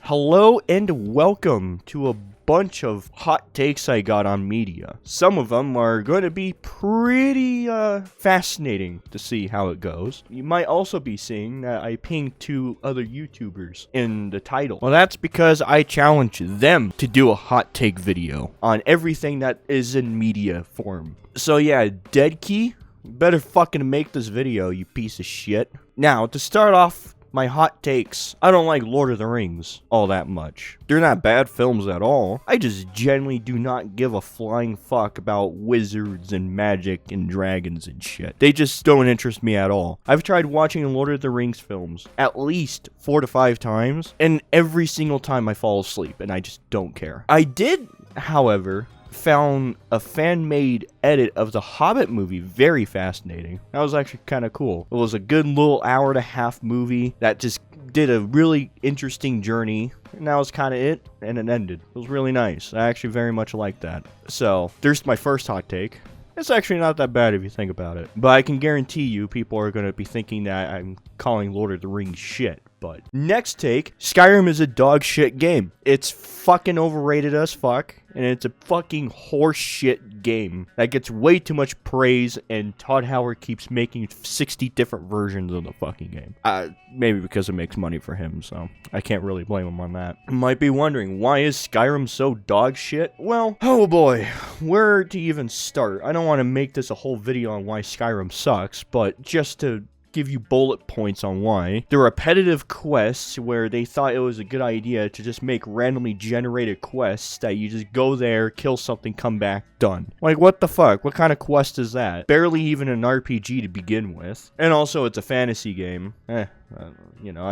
Hello and welcome to a bunch of hot takes I got on media. Some of them are going to be pretty fascinating to see how it goes. You might also be seeing that I pinged two other YouTubers in the title. Well, that's because I challenged them to do a hot take video on everything that is in media form. So yeah, Dead Key, you better fucking make this video, you piece of shit. Now, to start off my hot takes, I don't like Lord of the Rings all that much. They're not bad films at all. I just genuinely do not give a flying fuck about wizards and magic and dragons and shit. They just don't interest me at all. I've tried watching Lord of the Rings films at least 4 to 5 times, and every single time I fall asleep, and I just don't care. I did, however, found a fan-made edit of the Hobbit movie very fascinating. That was actually kind of cool. It was a good little hour-and-a-half movie that just did a really interesting journey, and that was kind of it, and it ended. It was really nice. I actually very much liked that. So, there's my first hot take. It's actually not that bad if you think about it. But I can guarantee you people are going to be thinking that I'm calling Lord of the Rings shit. But next take, Skyrim is a dog shit game. It's fucking overrated as fuck, and it's a fucking horse shit game that gets way too much praise, and Todd Howard keeps making 60 different versions of the fucking game. Maybe because it makes money for him, so I can't really blame him on that. You might be wondering, why is Skyrim so dog shit? Well, oh boy, where to even start? I don't want to make this a whole video on why Skyrim sucks, but just to give you bullet points on why. The repetitive quests where they thought it was a good idea to just make randomly generated quests that you just go there, kill something, come back, done. Like, what the fuck? What kind of quest is that? Barely even an RPG to begin with. And also, it's a fantasy game. I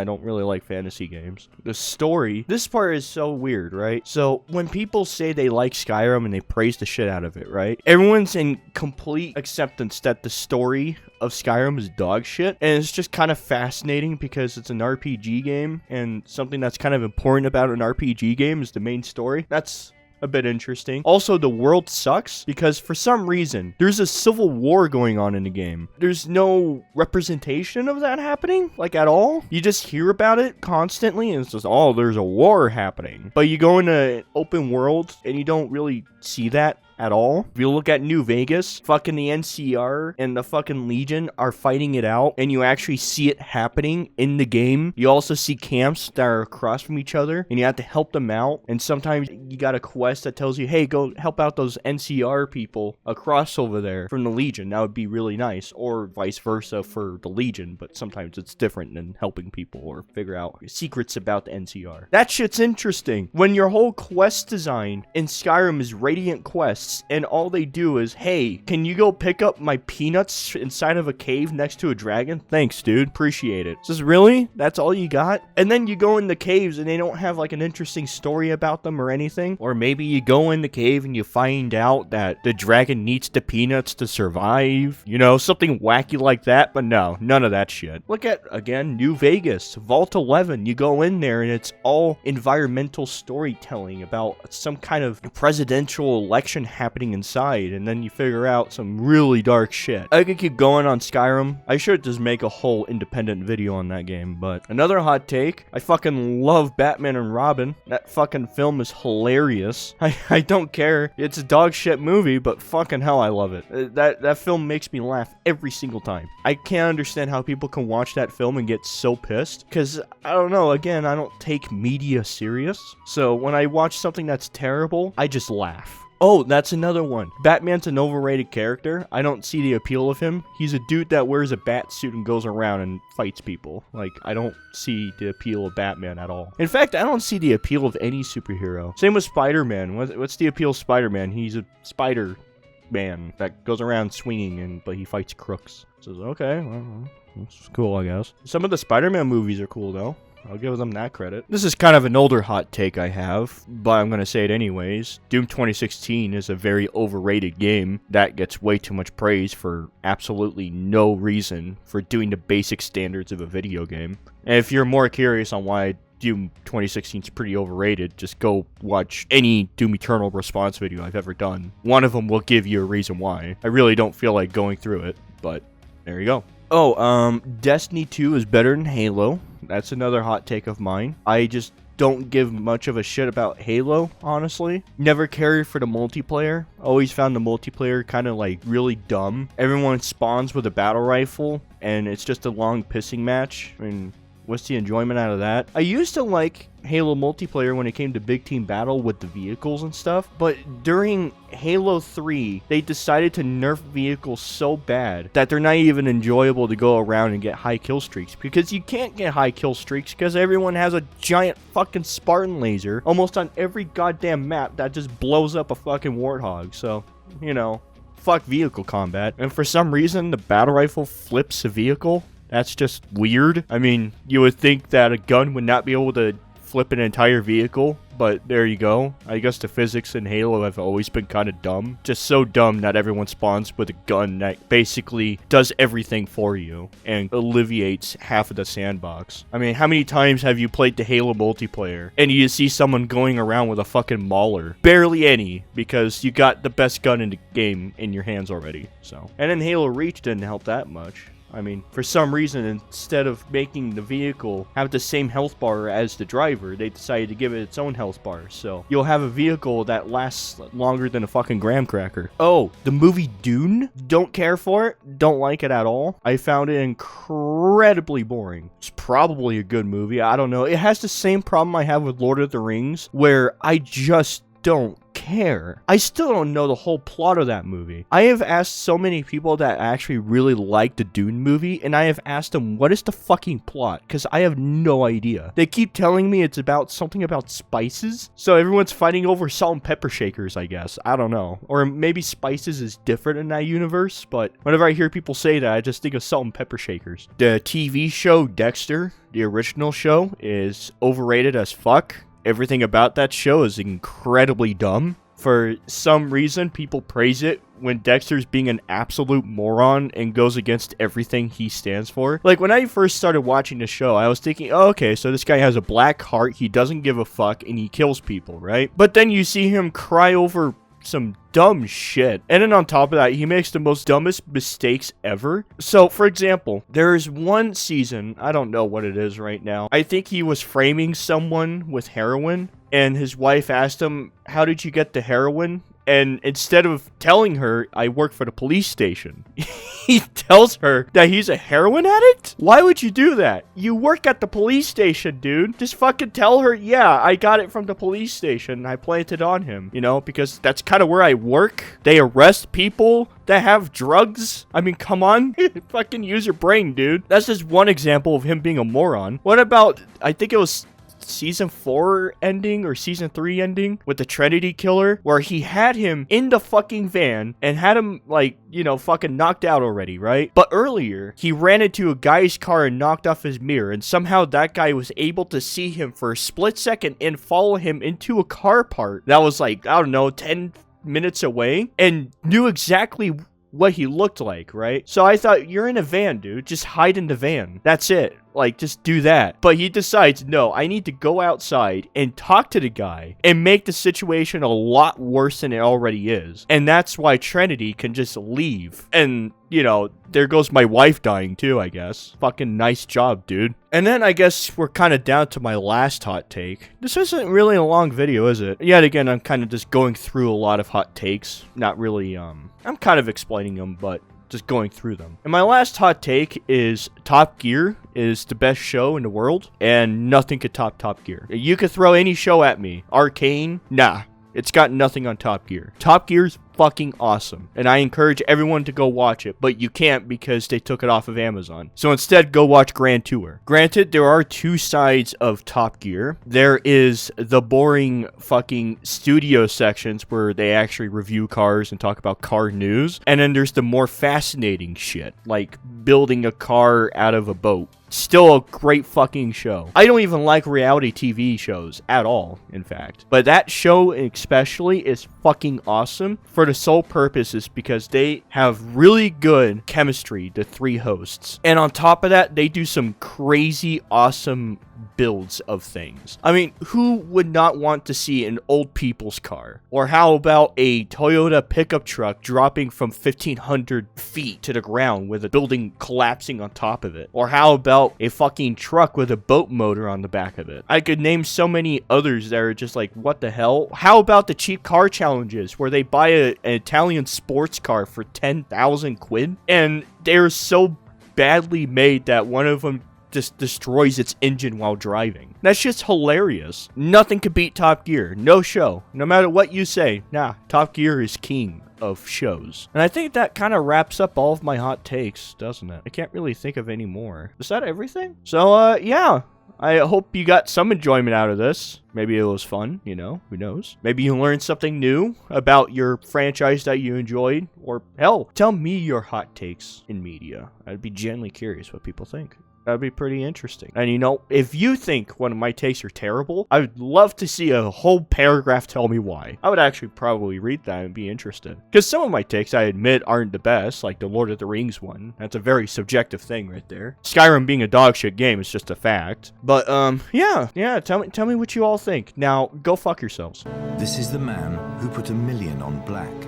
don't really like fantasy games. The story, this part is so weird, right? So, when people say they like Skyrim and they praise the shit out of it, right? Everyone's in complete acceptance that the story of Skyrim is dog shit, and it's just kind of fascinating because it's an RPG game, and something that's kind of important about an RPG game is the main story. That's a bit interesting. Also, the world sucks because for some reason there's a civil war going on in the game. There's no representation of that happening, like, at all. You just hear about it constantly and it's just, oh, there's a war happening. But you go into an open world and you don't really see that at all. If you look at New Vegas, fucking the NCR and the fucking Legion are fighting it out, and you actually see it happening in the game. You also see camps that are across from each other, and you have to help them out, and sometimes you got a quest that tells you, hey, go help out those NCR people across over there from the Legion. That would be really nice, or vice versa for the Legion, but sometimes it's different than helping people or figure out secrets about the NCR. That shit's interesting. When your whole quest design in Skyrim is Radiant quests, and all they do is, hey, can you go pick up my peanuts inside of a cave next to a dragon? Thanks, dude. Appreciate it. Says, really? That's all you got? And then you go in the caves and they don't have like an interesting story about them or anything. Or maybe you go in the cave and you find out that the dragon needs the peanuts to survive. You know, something wacky like that. But no, none of that shit. Look at, again, New Vegas, Vault 11. You go in there and it's all environmental storytelling about some kind of presidential election happening inside, and then you figure out some really dark shit. I could keep going on Skyrim. I should just make a whole independent video on that game. But another hot take, I fucking love Batman and Robin. That fucking film is hilarious. I don't care. It's a dog shit movie, but fucking hell, I love it. That film makes me laugh every single time. I can't understand how people can watch that film and get so pissed, because I don't know, again, I don't take media serious. So when I watch something that's terrible, I just laugh. Oh, that's another one. Batman's an overrated character. I don't see the appeal of him. He's a dude that wears a bat suit and goes around and fights people. Like, I don't see the appeal of Batman at all. In fact, I don't see the appeal of any superhero. Same with Spider-Man. What's the appeal of Spider-Man? He's a Spider-Man that goes around swinging, but he fights crooks. So, okay, well, that's cool, I guess. Some of the Spider-Man movies are cool, though. I'll give them that credit. This is kind of an older hot take I have, but I'm going to say it anyways. Doom 2016 is a very overrated game that gets way too much praise for absolutely no reason for doing the basic standards of a video game. And if you're more curious on why Doom 2016 is pretty overrated, just go watch any Doom Eternal response video I've ever done. One of them will give you a reason why. I really don't feel like going through it, but there you go. Oh, Destiny 2 is better than Halo. That's another hot take of mine. I just don't give much of a shit about Halo, honestly. Never cared for the multiplayer. Always found the multiplayer kind of like really dumb. Everyone spawns with a battle rifle, and it's just a long pissing match. I mean, what's the enjoyment out of that? I used to like Halo multiplayer when it came to big team battle with the vehicles and stuff, but during Halo 3, they decided to nerf vehicles so bad that they're not even enjoyable to go around and get high kill streaks, because you can't get high kill streaks because everyone has a giant fucking Spartan laser almost on every goddamn map that just blows up a fucking warthog. So, you know, fuck vehicle combat. And for some reason, the battle rifle flips a vehicle. That's just weird. I mean, you would think that a gun would not be able to flip an entire vehicle, but there you go. I guess the physics in Halo have always been kind of dumb. Just so dumb that everyone spawns with a gun that basically does everything for you and alleviates half of the sandbox. I mean, how many times have you played the Halo multiplayer and you see someone going around with a fucking mauler? Barely any, because you got the best gun in the game in your hands already. So, and then Halo Reach didn't help that much. I mean, for some reason, instead of making the vehicle have the same health bar as the driver, they decided to give it its own health bar. So you'll have a vehicle that lasts longer than a fucking graham cracker. Oh, the movie Dune? Don't care for it. Don't like it at all. I found it incredibly boring. It's probably a good movie. I don't know. It has the same problem I have with Lord of the Rings, where I just don't care. I still don't know the whole plot of that movie. I have asked so many people that actually really like the Dune movie, and I have asked them, what is the fucking plot? Because I have no idea. They keep telling me it's about something about spices, so everyone's fighting over salt and pepper shakers, I guess. I don't know. Or maybe spices is different in that universe, but whenever I hear people say that, I just think of salt and pepper shakers. The TV show Dexter, the original show, is overrated as fuck. Everything about that show is incredibly dumb. For some reason, people praise it when Dexter's being an absolute moron and goes against everything he stands for. Like, when I first started watching the show, I was thinking, oh, okay, so this guy has a black heart, he doesn't give a fuck, and he kills people, right? But then you see him cry over some dumb shit, and then on top of that, he makes the most dumbest mistakes ever. So, for example, there's one season, I don't know what it is right now, I think he was framing someone with heroin, and his wife asked him, how did you get the heroin? And instead of telling her, I work for the police station, he tells her that he's a heroin addict? Why would you do that? You work at the police station, dude. Just fucking tell her, yeah, I got it from the police station. I planted on him, you know, because that's kind of where I work. They arrest people that have drugs. I mean, come on. Fucking use your brain, dude. That's just one example of him being a moron. What about, I think it was season 4 ending or season 3 ending with the Trinity killer, where he had him in the fucking van and had him, like, you know, fucking knocked out already, right? But earlier, he ran into a guy's car and knocked off his mirror, and somehow that guy was able to see him for a split second and follow him into a car part that was like, I don't know, 10 minutes away, and knew exactly what he looked like, right? So I thought, you're in a van, dude. Just hide in the van. That's it. Like, just do that. But he decides, no, I need to go outside and talk to the guy and make the situation a lot worse than it already is. And that's why Trinity can just leave. And, you know, there goes my wife dying too, I guess. Fucking nice job, dude. And then I guess we're kind of down to my last hot take. This isn't really a long video, is it? Yet again, I'm kind of just going through a lot of hot takes. Not really, I'm kind of explaining them, but just going through them. And my last hot take is Top Gear is the best show in the world, and nothing could top Top Gear. You could throw any show at me. Arcane? Nah. It's got nothing on Top Gear. Top Gear's fucking awesome, and I encourage everyone to go watch it, but you can't because they took it off of Amazon. So instead, go watch Grand Tour. Granted, there are two sides of Top Gear. There is the boring fucking studio sections where they actually review cars and talk about car news, and then there's the more fascinating shit, like building a car out of a boat. Still a great fucking show. I don't even like reality TV shows at all, in fact. But that show especially is fucking awesome for the sole purpose is because they have really good chemistry, the three hosts. And on top of that, they do some crazy, awesome builds of things. I mean, who would not want to see an old people's car? Or how about a Toyota pickup truck dropping from 1,500 feet to the ground with a building collapsing on top of it? Or how about a fucking truck with a boat motor on the back of it? I could name so many others that are just like, what the hell? How about the cheap car challenges where they buy an Italian sports car for 10,000 quid and they're so badly made that one of them just destroys its engine while driving? That's just hilarious. Nothing could beat Top Gear. No show. No matter what you say, nah, Top Gear is king of shows. And I think that kind of wraps up all of my hot takes, doesn't it? I can't really think of any more. Is that everything? So, yeah. I hope you got some enjoyment out of this. Maybe it was fun, you know, who knows? Maybe you learned something new about your franchise that you enjoyed. Or, hell, tell me your hot takes in media. I'd be genuinely curious what people think. That'd be pretty interesting. And you know, if you think one of my takes are terrible, I would love to see a whole paragraph tell me why. I would actually probably read that and be interested. Because some of my takes, I admit, aren't the best, like the Lord of the Rings one. That's a very subjective thing right there. Skyrim being a dog shit game is just a fact. But, yeah, tell me what you all think. Now, go fuck yourselves. This is the man who put 1,000,000 on black,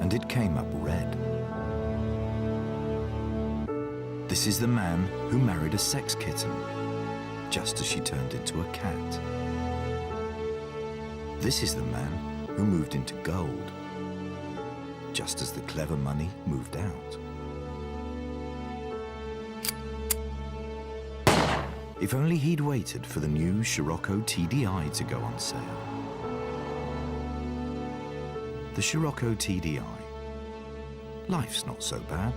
and it came up red. This is the man who married a sex kitten, just as she turned into a cat. This is the man who moved into gold, just as the clever money moved out. If only he'd waited for the new Scirocco TDI to go on sale. The Scirocco TDI. Life's not so bad.